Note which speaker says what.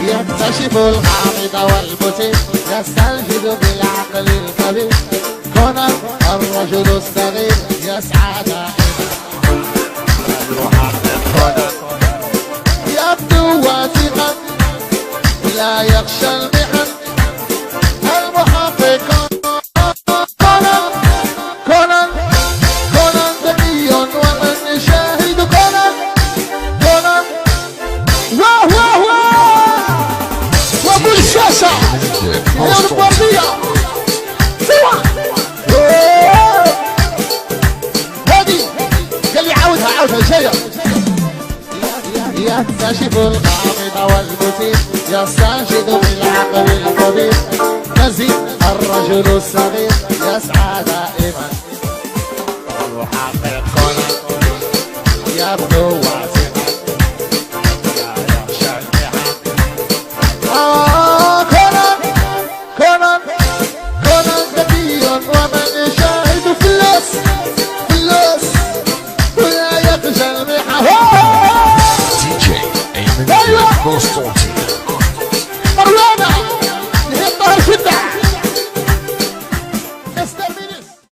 Speaker 1: يكتشف الغامض والمثير، يستنجد بالعقل الكبير. كونان الرجل الصغير يسعى دائما، المحقق كونان يبدو واثقا لا يخشى المحن. المحقق كونان كونان كونان ذكي ومن يشاهد كونان كونان. واه واه واه وابو الشاشة يا الوردية سوا. هادي قال لي عاودها شيء. يكتشف الغامض والمثير، يستنشد بالعقل الكبير. نزيد الرجل الصغير يسعى دائما، المحقق كونان يبدو واثقا لا يخشى المحن. كونان كونان كونان ذكي ومن يشاهد في اللص ولا يخشى المحن.
Speaker 2: DJ Eamon Constantine.